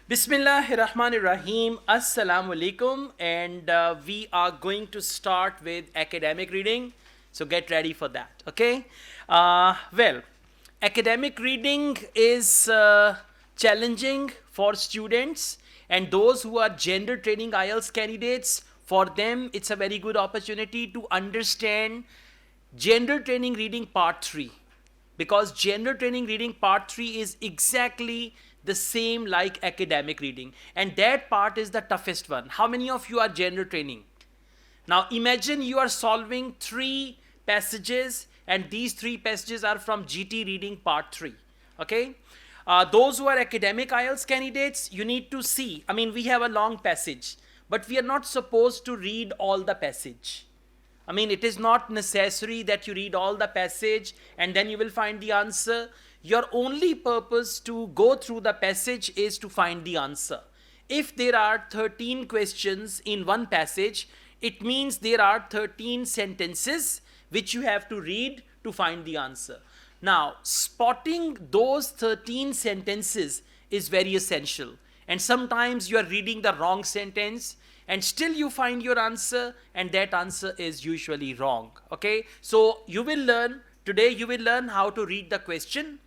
Bismillahirrahmanirrahim. Assalamu alaikum. And we are going to start with academic reading. So get ready for that. Okay. Well, academic reading is challenging for students and those who are gender training IELTS candidates. For them, it's a very good opportunity to understand gender training reading part 3, because gender training reading part 3 is exactly the same like academic reading, and that part is the toughest one. How many of you are gender training? Now imagine you are solving 3 passages, and these 3 passages are from GT reading part 3. Okay. Those who are academic IELTS candidates, you need to see, I mean, we have a long passage, but we are not supposed to read all the passage. I mean, it is not necessary that you read all the passage and then you will find the answer. Your only purpose to go through the passage is to find the answer. If there are 13 questions in one passage, it means there are 13 sentences which you have to read to find the answer. Now, spotting those 13 sentences is very essential. And sometimes you are reading the wrong sentence and still you find your answer, and that answer is usually wrong. Okay, so you will learn today, you will learn how to read the question.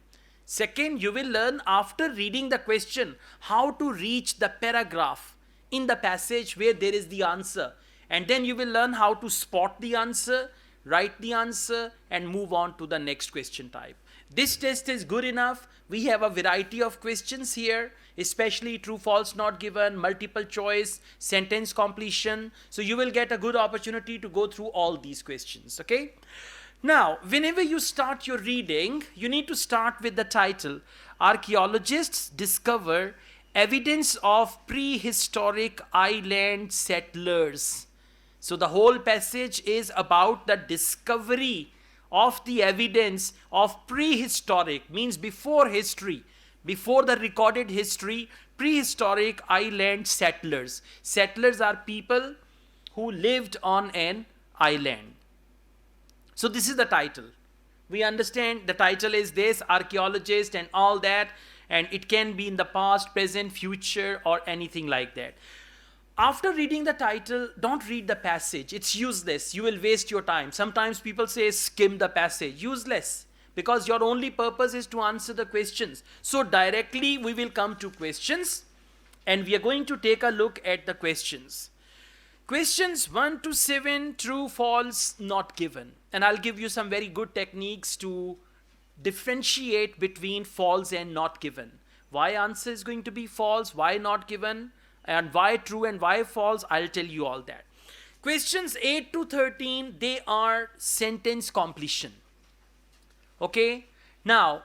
Second, you will learn after reading the question how to reach the paragraph in the passage where there is the answer, and then you will learn how to spot the answer, write the answer, and move on to the next question type. This test is good enough. We have a variety of questions here, especially true, false, not given, multiple choice, sentence completion. So you will get a good opportunity to go through all these questions. Okay. Now, whenever you start your reading, you need to start with the title. Archaeologists discover evidence of prehistoric island settlers. So the whole passage is about the discovery of the evidence of prehistoric, means before history, before the recorded history, prehistoric island settlers. Settlers are people who lived on an island. So this is the title. We understand the title is this, archaeologist and all that, and it can be in the past, present, future, or anything like that. After reading the title, don't read the passage. It's useless. You will waste your time. Sometimes people say skim the passage. Useless. Because your only purpose is to answer the questions. So directly we will come to questions, and we are going to take a look at the questions. Questions 1 to 7, true, false, not given. And I'll give you some very good techniques to differentiate between false and not given. Why answer is going to be false, why not given, and why true and why false, I'll tell you all that. Questions 8 to 13, they are sentence completion. Okay. Now,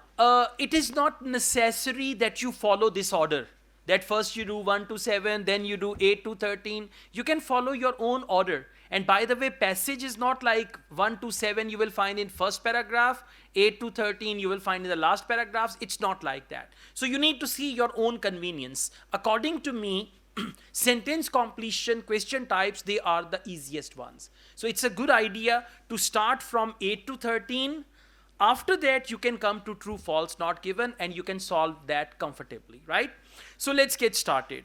it is not necessary that you follow this order, that first you do 1 to 7, then you do 8 to 13. You can follow your own order. And by the way, passage is not like 1 to 7 you will find in first paragraph, 8 to 13 you will find in the last paragraphs. It's not like that. So you need to see your own convenience. According to me, sentence completion question types, they are the easiest ones. So it's a good idea to start from 8 to 13. After that, you can come to true, false, not given, and you can solve that comfortably, right? So let's get started.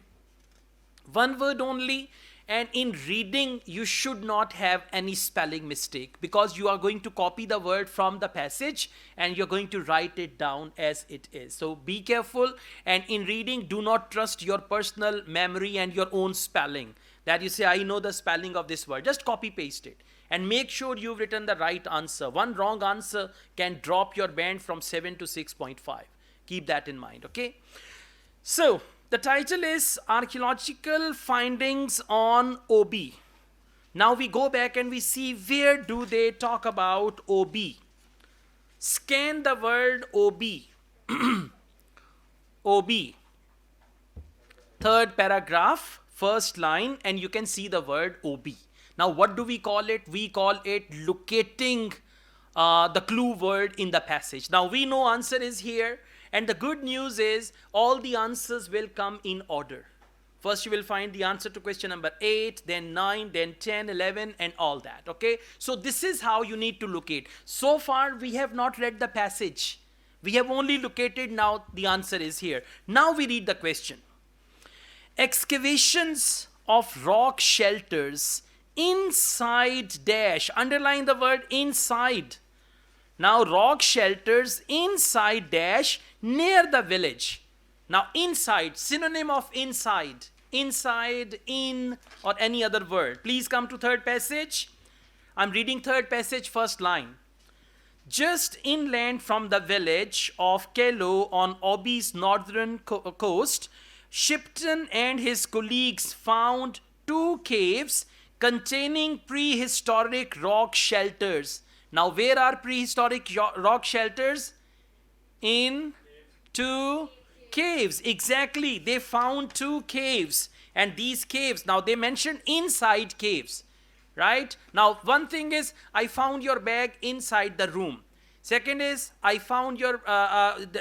One word only, and in reading, you should not have any spelling mistake, because you are going to copy the word from the passage and you're going to write it down as it is. So be careful, and in reading, do not trust your personal memory and your own spelling. That you say, I know the spelling of this word. Just copy paste it. And make sure you've written the right answer. One wrong answer can drop your band from 7 to 6.5. Keep that in mind, okay? So, the title is Archaeological Findings on OB. Now we go back and we see where do they talk about OB. Scan the word OB. OB. Third paragraph, first line, and you can see the word OB. Now, what do we call it? We call it locating the clue word in the passage. Now, we know answer is here, and the good news is all the answers will come in order. First, you will find the answer to question number 8, then 9, then 10, 11, and all that. Okay, so this is how you need to locate. So far, we have not read the passage. We have only located, now the answer is here. Now we read the question. Excavations of rock shelters inside dash. Underline the word inside. Now rock shelters inside dash near the village. Now inside, synonym of inside. Inside, in, or any other word. Please come to third passage. I'm reading third passage, first line. Just inland from the village of Kello on Obi's northern coast, Shipton and his colleagues found two caves containing prehistoric rock shelters. Now, where are prehistoric rock shelters? In two caves. Exactly. They found two caves. And these caves, now they mentioned inside caves. Right? Now, one thing is, I found your bag inside the room. Second is, I found your,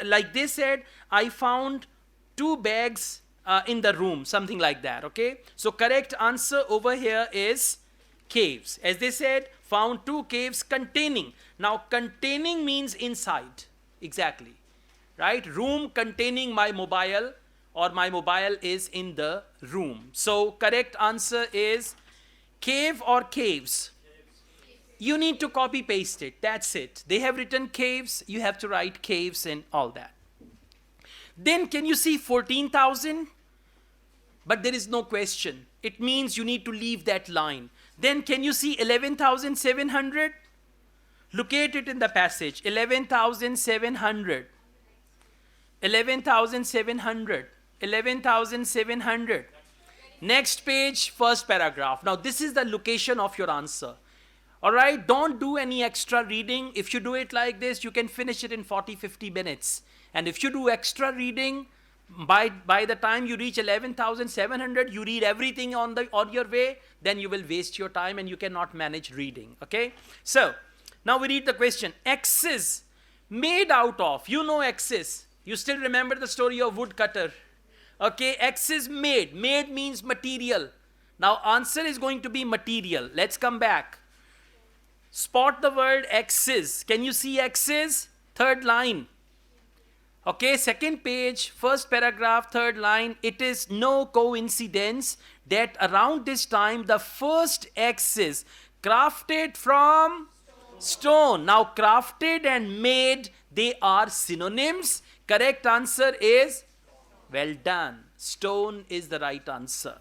like they said, I found two bags in the room, something like that, okay? So, correct answer over here is caves. As they said, found two caves containing. Now, containing means inside, exactly, right? Room containing my mobile, or my mobile is in the room. So, correct answer is cave or caves? You need to copy paste it. That's it. They have written caves. You have to write caves and all that. Then can you see 14,000? But there is no question. It means you need to leave that line. Then can you see 11,700? Locate it in the passage. 11,700. 11,700. 11,700. Next page, first paragraph. Now, this is the location of your answer. All right, don't do any extra reading. If you do it like this, you can finish it in 40-50 minutes. And if you do extra reading, by the time you reach 11,700, you read everything on your way, then you will waste your time and you cannot manage reading. Okay? So, now we read the question. Axes made out of, you know axes. You still remember the story of woodcutter. Okay, axes made. Made means material. Now, answer is going to be material. Let's come back. Spot the word axes. Can you see axes? Third line. Okay, second page, first paragraph, third line. It is no coincidence that around this time, the first axes crafted from stone. Now, crafted and made, they are synonyms. Correct answer is, well done. Stone is the right answer.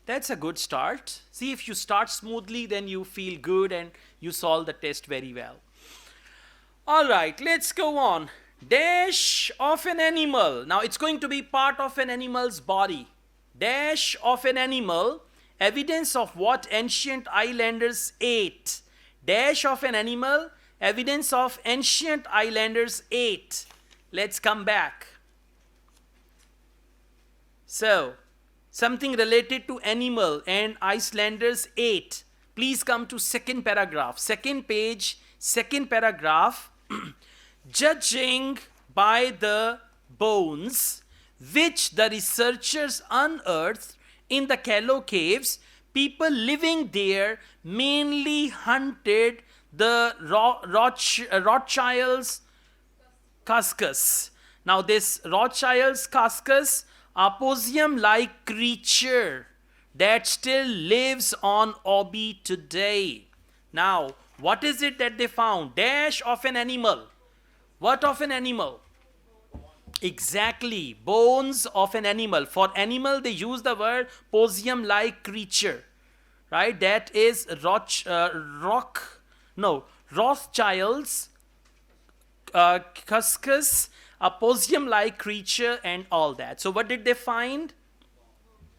That's a good start. See, if you start smoothly, then you feel good and you solve the test very well. All right, let's go on. Dash of an animal. Now, it's going to be part of an animal's body. Dash of an animal. Evidence of what ancient islanders ate. Dash of an animal. Evidence of ancient islanders ate. Let's come back. So, something related to animal and Icelanders ate. Please come to second paragraph. Second page, second paragraph. Judging by the bones which the researchers unearthed in the Kello caves, people living there mainly hunted the Rothschild's cuscus. Now this Rothschild's cuscus, a possum-like creature that still lives on Obi today. Now, what is it that they found? Dash of an animal. What of an animal? Exactly, bones of an animal. For animal, they use the word possum-like creature. Right? That is Rothschild's cuscus, a possum-like creature and all that. So what did they find?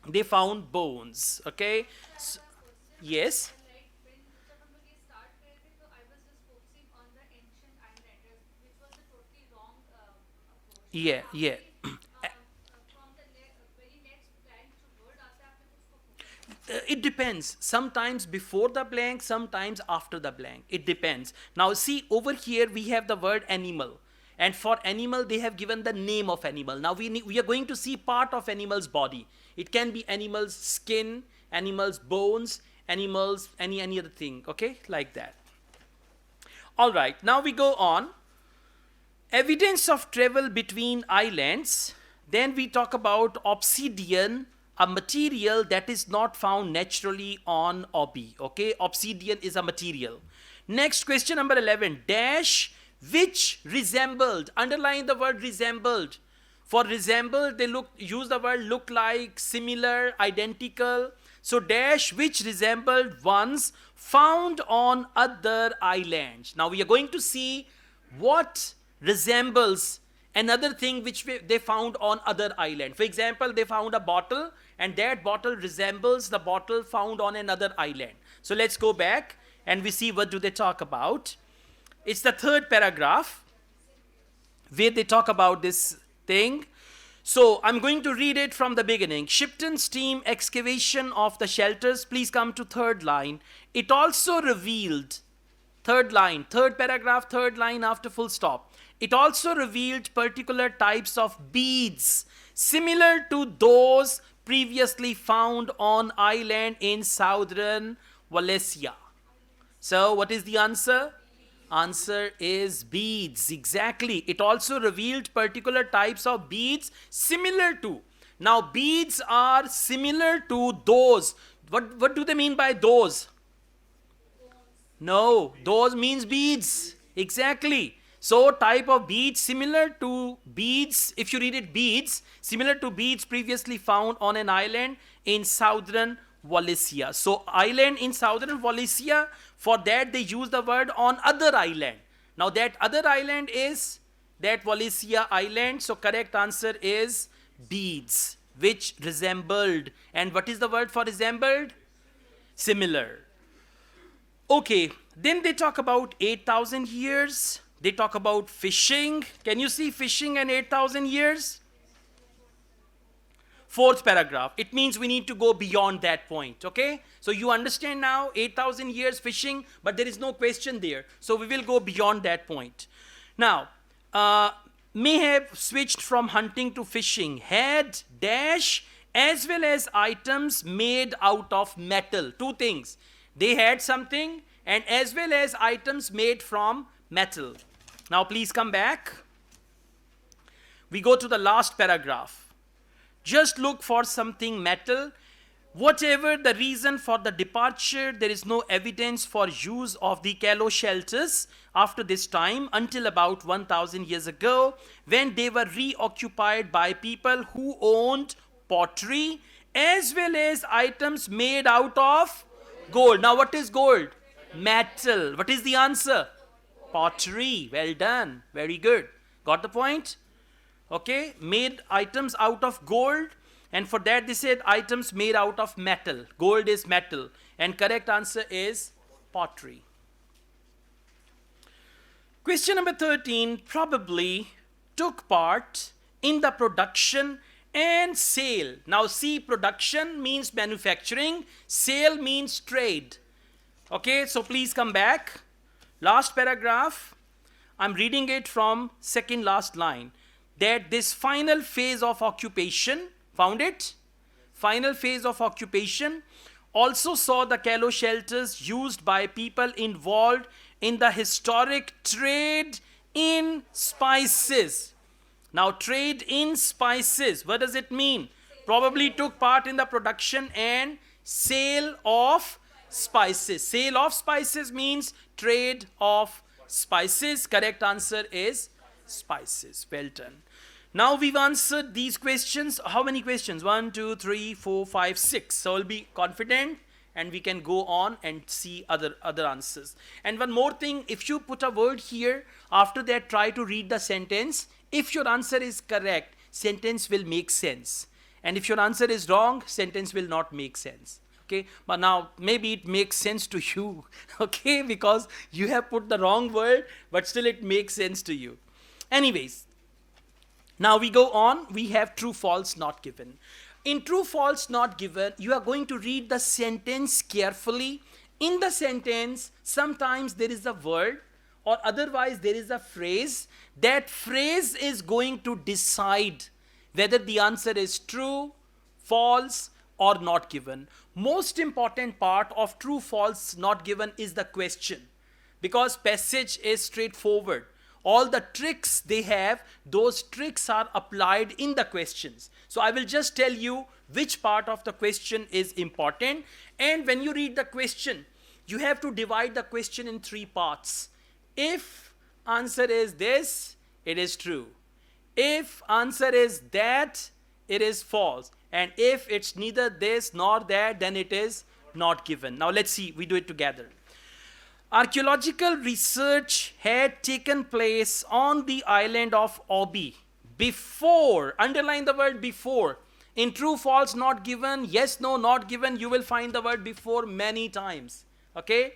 They found bones. Okay? So, yes? Yeah. It depends. Sometimes before the blank, sometimes after the blank. It depends. Now see, over here we have the word animal. And for animal, they have given the name of animal. Now we are going to see part of animal's body. It can be animal's skin, animal's bones, animal's any other thing. Okay, like that. All right, now we go on. Evidence of travel between islands. Then we talk about obsidian, a material that is not found naturally on Obi. Okay, obsidian is a material. Next, question number 11. Dash which resembled. Underline the word resembled. For resemble, they use the word look like, similar, identical. So dash which resembled ones found on other islands. Now we are going to see what resembles another thing which they found on other island. For example, they found a bottle and that bottle resembles the bottle found on another island. So let's go back and we see what do they talk about. It's the third paragraph where they talk about this thing. So I'm going to read it from the beginning. Shipton's team excavation of the shelters. Please come to third line. It also revealed, third line, third paragraph, third line after full stop. It also revealed particular types of beads similar to those previously found on island in southern Wallacea. So what is the answer? Answer is beads. Exactly. It also revealed particular types of beads similar to. Now beads are similar to those. What do they mean by those? No, those means beads. Exactly. So type of beads similar to beads, if you read it beads, similar to beads previously found on an island in southern Wallacea. So island in southern Wallacea, for that they use the word on other island. Now that other island is that Wallacea island. So correct answer is beads, which resembled. And what is the word for resembled? Similar. Okay, then they talk about 8,000 years. They talk about fishing. Can you see fishing and 8,000 years? Fourth paragraph. It means we need to go beyond that point. Okay? So you understand now 8,000 years fishing, but there is no question there. So we will go beyond that point. Now, may have switched from hunting to fishing. Had dash as well as items made out of metal. Two things. They had something and as well as items made from metal. Now please come back. We go to the last paragraph. Just look for something metal. Whatever the reason for the departure, there is no evidence for use of the Calo shelters after this time until about 1,000 years ago, when they were reoccupied by people who owned pottery as well as items made out of gold. Now what is gold? Metal. What is the answer? Pottery. Well done. Very good. Got the point? Okay, made items out of gold, and for that they said items made out of metal. Gold is metal, and correct answer is pottery. Question number 13. Probably took part in the production and sale. Now see, production means manufacturing, sale means trade. Okay, so please come back. Last paragraph, I'm reading it from second last line. That this final phase of occupation, found it? Final phase of occupation also saw the Calo shelters used by people involved in the historic trade in spices. Now trade in spices, what does it mean? Probably took part in the production and sale of spices. Sale of spices means trade of spices. Correct answer is spices. Well done. Now we've answered these questions. How many questions? 1, 2, 3, 4, 5, 6. So I'll be confident and we can go on and see other answers. And one more thing, if you put a word here, after that try to read the sentence. If your answer is correct, sentence will make sense. And if your answer is wrong, sentence will not make sense. Okay, but now maybe it makes sense to you, okay, because you have put the wrong word, but still it makes sense to you. Anyways, now we go on. We have true, false, not given. In true, false, not given, you are going to read the sentence carefully. In the sentence, sometimes there is a word or otherwise there is a phrase. That phrase is going to decide whether the answer is true, false, or not given. Most important part of true, false, not given is the question, because passage is straightforward. all the tricks they have, those tricks are applied in the questions. So I will just tell you which part of the question is important. And when you read the question, you have to divide the question in 3 parts. If answer is this, it is true. If answer is that, it is false. And if it's neither this nor that, then it is not given. Now let's see, we do it together. Archaeological research had taken place on the island of Obi before, underline the word before. In true, false, not given, yes, no, not given, you will find the word before many times. Okay?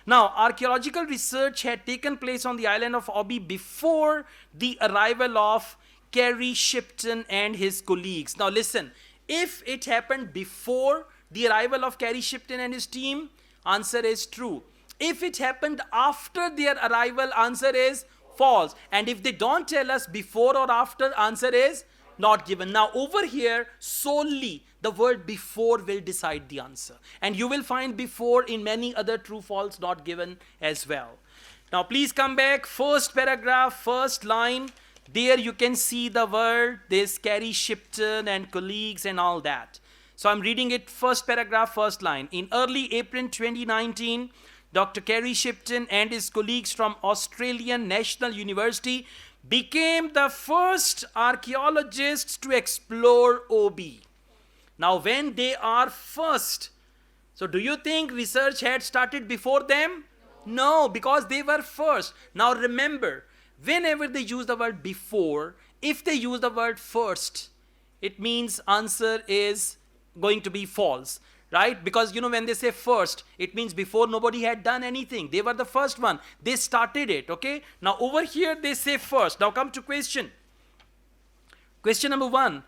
Now, archaeological research had taken place on the island of Obi before the arrival of Carey Shipton and his colleagues. Now listen, if it happened before the arrival of Carey Shipton and his team, answer is true. If it happened after their arrival, answer is false. And if they don't tell us before or after, answer is not given. Now over here, solely the word before will decide the answer. And you will find before in many other true, false, not given as well. Now please come back, first paragraph, first line. There you can see the word, this Carey Shipton and colleagues and all that. So I'm reading it, first paragraph, first line. In early April 2019, Dr. Carey Shipton and his colleagues from Australian National University became the first archaeologists to explore OB. Now when they are first, so do you think research had started before them? No, because they were first. Now remember, whenever they use the word before, if they use the word first, it means answer is going to be false, right? Because when they say first, it means before nobody had done anything. They were the first one. They started it, okay? Now over here they say first. Now come to question. Question number 1.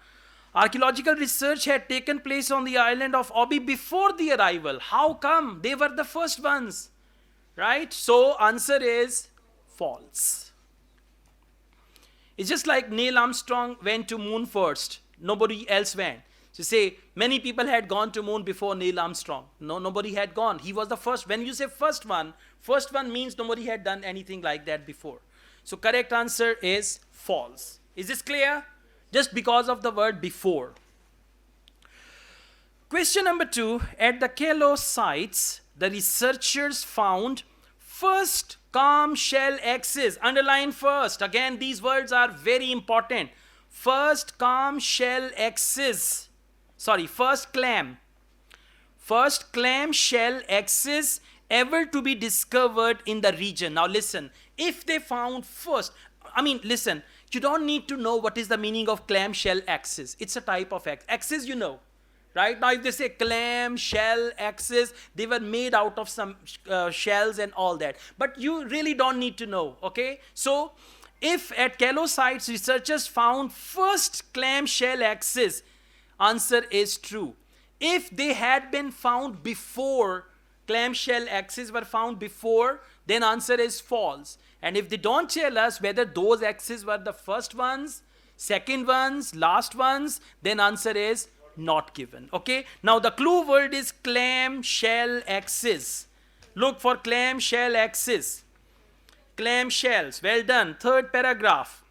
Archaeological research had taken place on the island of Obi before the arrival. How come? They were the first ones, right? So answer is false. It's just like Neil Armstrong went to moon first. Nobody else went. So say many people had gone to moon before Neil Armstrong. No, nobody had gone. He was the first. When you say first one means nobody had done anything like that before. So correct answer is false. Is this clear? Just because of the word before. Question number 2. At the Kello sites, the researchers found first calm shell axis. Underline first. Again, these words are very important. First calm shell axis. Sorry, first clam shell axis ever to be discovered in the region. Now listen, if they found first, listen, you don't need to know what is the meaning of clam shell axis. It's a type of axis, right? Now if they say clam shell axis, they were made out of some shells and all that. But you really don't need to know, okay? So if at Kello sites researchers found first clam shell axis, answer is true. If they had been found before, clamshell axes were found before, then answer is false. And if they don't tell us whether those axes were the first ones, second ones, last ones, then answer is not given. Okay? Now the clue word is clamshell axis. Look for clamshell axis. Clamshells. Well done. Third paragraph.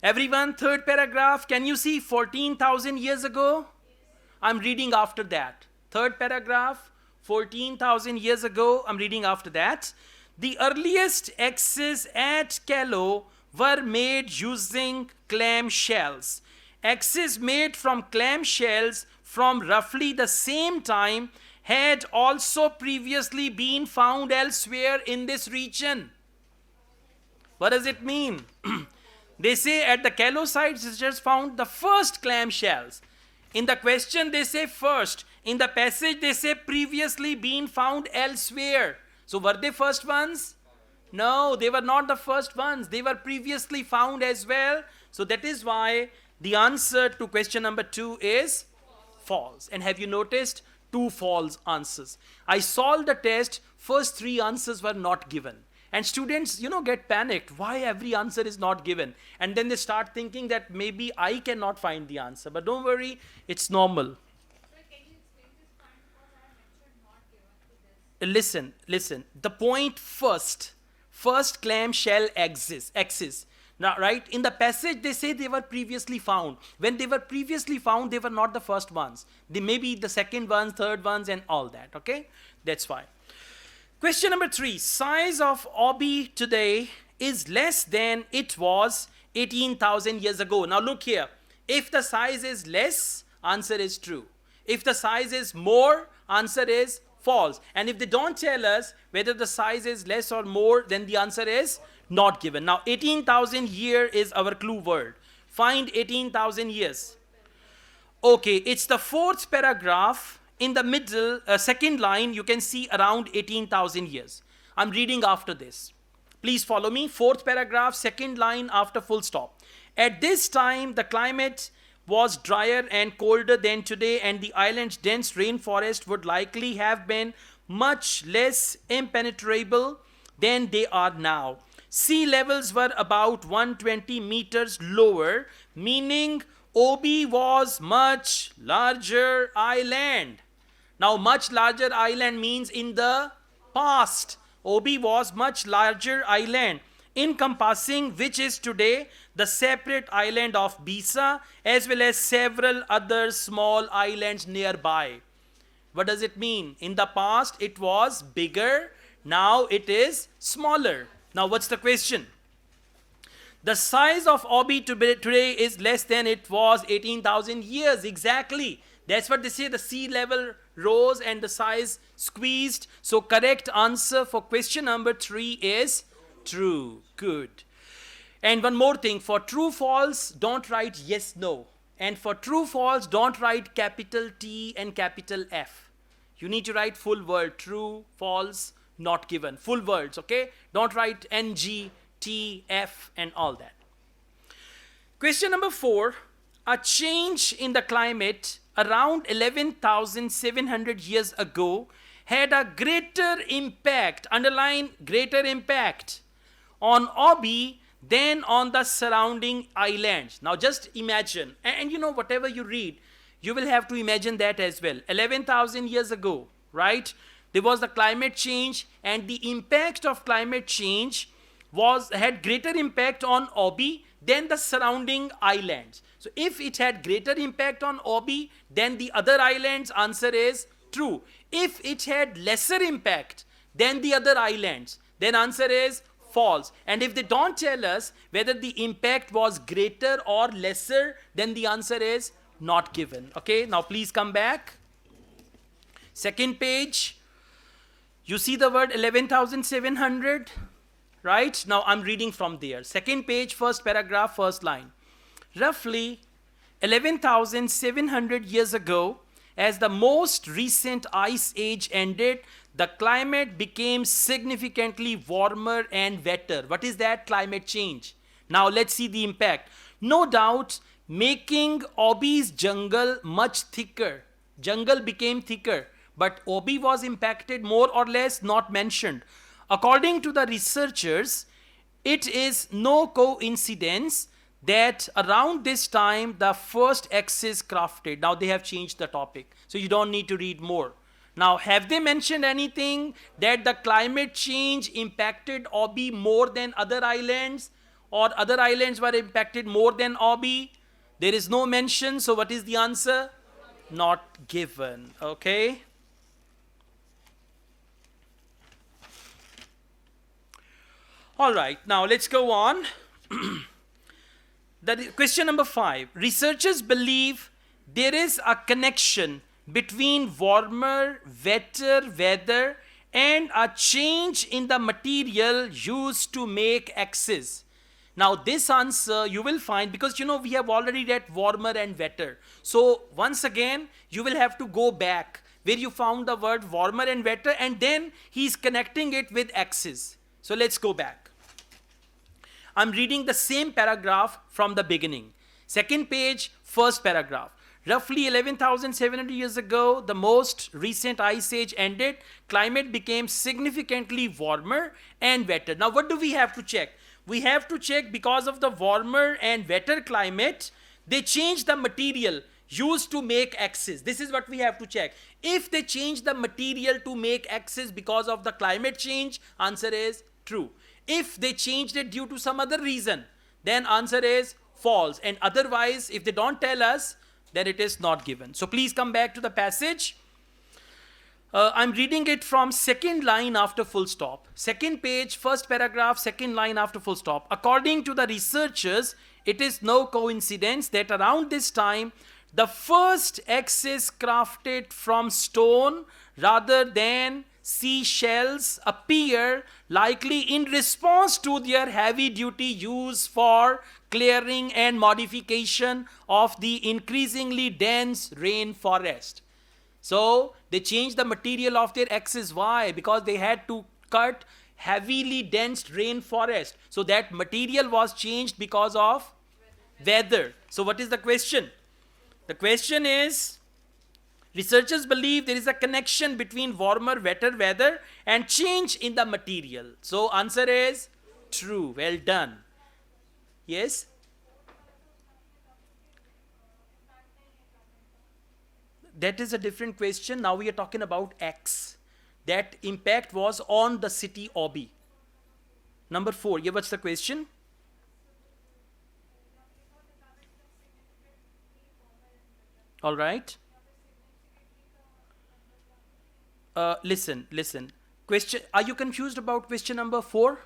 Everyone, third paragraph, can you see 14,000 years ago? I'm reading after that. Third paragraph, 14,000 years ago, I'm reading after that. The earliest axes at Kello were made using clam shells. Axes made from clam shells from roughly the same time had also previously been found elsewhere in this region. What does it mean? They say at the Kello sites, researchers found the first clam shells. In the question, they say first. In the passage, they say previously been found elsewhere. So were they first ones? No, they were not the first ones. They were previously found as well. So that is why the answer to question number 2 is false. And have you noticed? 2 false answers. I solved the test. First 3 answers were not given. And students, get panicked. Why every answer is not given? And then they start thinking that maybe I cannot find the answer. But don't worry, it's normal. Sir, can you explain this point because I have mentioned not given to this? Listen. The point first first clamshell axis. Now, right, in the passage they say they were previously found. When they were previously found, they were not the first ones. They may be the second ones, third ones, and all that, okay? That's why. Question number 3. Size of Obi today is less than it was 18,000 years ago. Now look here. If the size is less, answer is true. If the size is more, answer is false. And if they don't tell us whether the size is less or more, then the answer is not given. Now 18,000 year is our clue word. Find 18,000 years. Okay, it's the 4th paragraph. In the middle, second line, you can see around 18,000 years. I'm reading after this. Please follow me. 4th paragraph, second line after full stop. At this time, the climate was drier and colder than today, and the island's dense rainforest would likely have been much less impenetrable than they are now. Sea levels were about 120 meters lower, meaning Obi was much larger island. Now, much larger island means in the past. Obi was much larger island, encompassing which is today the separate island of Bisa, as well as several other small islands nearby. What does it mean? In the past, it was bigger. Now it is smaller. Now, what's the question? The size of Obi today is less than it was 18,000 years. Exactly. That's what they say. The sea level rose and the size squeezed. So correct answer for question number 3 is true. Good. And one more thing. For true, false, don't write yes, no. And for true, false, don't write capital T and capital F. You need to write full word. True, false, not given. Full words, okay? Don't write NG, T, F, and all that. Question number 4. A change in the climate around 11,700 years ago had a greater impact, underline greater impact, on Obi than on the surrounding islands. Now just imagine, and you know, whatever you read, you will have to imagine that as well. 11,000 years ago, right? There was the climate change, and the impact of climate change had greater impact on Obi than the surrounding islands. So if it had greater impact on Obi than the other islands, answer is true. If it had lesser impact than the other islands, then answer is false. And if they don't tell us whether the impact was greater or lesser, then the answer is not given. Okay, now please come back. Second page. You see the word 11,700, right? Now I'm reading from there. Second page, first paragraph, first line. Roughly 11,700 years ago, as the most recent ice age ended, the climate became significantly warmer and wetter. What is that? Climate change. Now let's see the impact. No doubt, making Obi's jungle much thicker. Jungle became thicker, but Obi was impacted more or less, not mentioned. According to the researchers, it is no coincidence that around this time the first axis crafted. Now they have changed the topic, so you don't need to read more. Now, have they mentioned anything that the climate change impacted Obi more than other islands, or other islands were impacted more than Obi? There is no mention, so what is the answer? Not given. Okay. All right, now let's go on. Question number 5. Researchers believe there is a connection between warmer, wetter weather and a change in the material used to make axes. Now this answer you will find, because you know we have already read warmer and wetter. So once again you will have to go back where you found the word warmer and wetter, and then he's connecting it with axes. So let's go back. I'm reading the same paragraph from the beginning. Second page, first paragraph. Roughly 11,700 years ago, the most recent ice age ended. Climate became significantly warmer and wetter. Now, what do we have to check? We have to check, because of the warmer and wetter climate, they changed the material used to make axes. This is what we have to check. If they change the material to make axes because of the climate change, answer is true. If they changed it due to some other reason, then answer is false. And otherwise, if they don't tell us, then it is not given. So please come back to the passage. I'm reading it from second line after full stop. Second page, first paragraph, second line after full stop. According to the researchers, it is no coincidence that around this time, the first axes crafted from stone rather than seashells appear, likely in response to their heavy duty use for clearing and modification of the increasingly dense rainforest. So they changed the material of their axes. Why? Because they had to cut heavily dense rainforest. So that material was changed because of weather. So what is the question? The question is, researchers believe there is a connection between warmer, wetter weather and change in the material. So answer is true. Well done. Yes? That is a different question. Now we are talking about X. That impact was on the city Obi. Number 4. Yeah, what's the question? All right. Listen. Question. Are you confused about question number 4?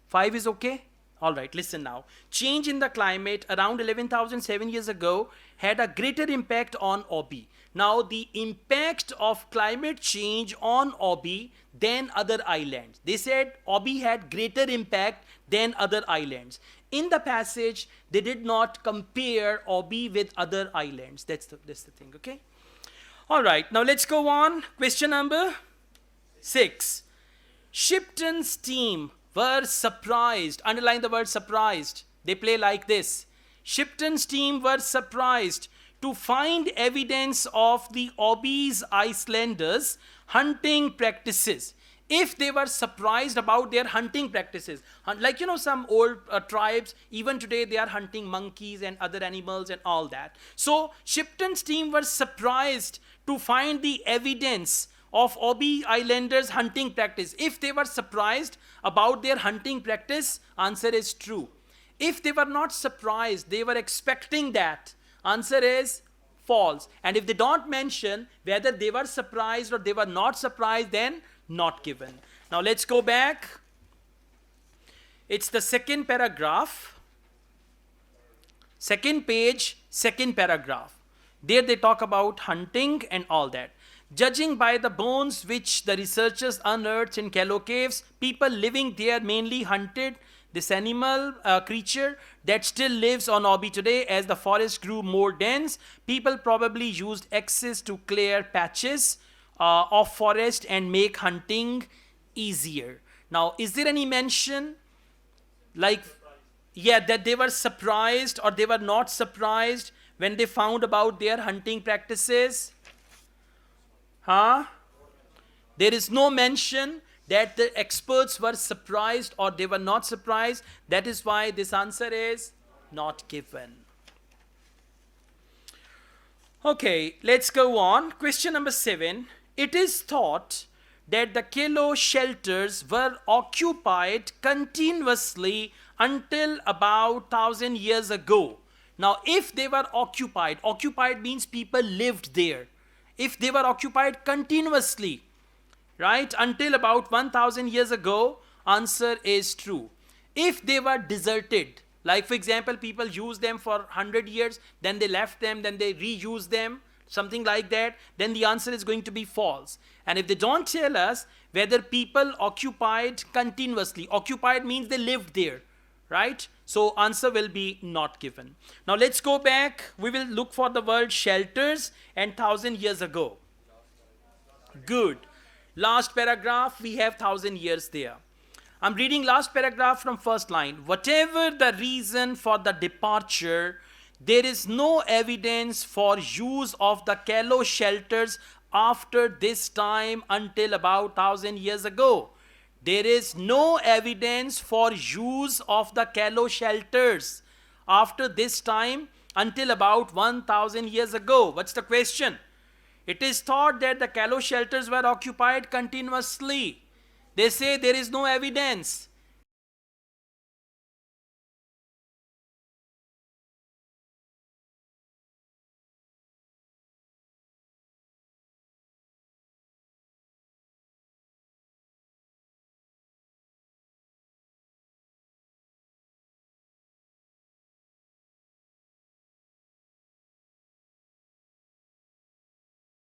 5 is okay? All right, listen now. Change in the climate around 11,007 years ago had a greater impact on Obi. Now, the impact of climate change on Obi than other islands. They said Obi had greater impact than other islands. In the passage, they did not compare Obi with other islands. That's the thing, okay? All right, now let's go on. Question number 6. Shipton's team were surprised. Underline the word surprised. They play like this. Shipton's team were surprised to find evidence of the Obi's Icelanders' hunting practices. If they were surprised about their hunting practices, like some old tribes, even today they are hunting monkeys and other animals and all that. So Shipton's team were surprised to find the evidence of Obi Islanders' hunting practice. If they were surprised about their hunting practice, answer is true. If they were not surprised, they were expecting that, answer is false. And if they don't mention whether they were surprised or they were not surprised, then not given. Now let's go back. It's the second paragraph. Second page, second paragraph. There they talk about hunting and all that. Judging by the bones which the researchers unearthed in Kello caves, people living there mainly hunted this animal creature that still lives on Obi today. As the forest grew more dense, people probably used axes to clear patches of forest and make hunting easier. Now, is there any mention that they were surprised or they were not surprised when they found about their hunting practices? There is no mention that the experts were surprised or they were not surprised. That is why this answer is not given. Okay, let's go on. Question number 7. It is thought that the Kello shelters were occupied continuously until about 1,000 years ago. Now, if they were occupied means people lived there. If they were occupied continuously, right, until about 1,000 years ago, answer is true. If they were deserted, like for example, people used them for 100 years, then they left them, then they reused them, something like that, then the answer is going to be false. And if they don't tell us whether people occupied continuously, occupied means they lived there, right? So answer will be not given. Now let's go back. We will look for the word shelters and 1,000 years ago. Good. Last paragraph, we have 1,000 years there. I'm reading last paragraph from first line. Whatever the reason for the departure, there is no evidence for use of the Kello shelters after this time until about 1,000 years ago. There is no evidence for use of the Kello shelters after this time until about 1,000 years ago. What's the question? It is thought that the Kello shelters were occupied continuously. They say there is no evidence.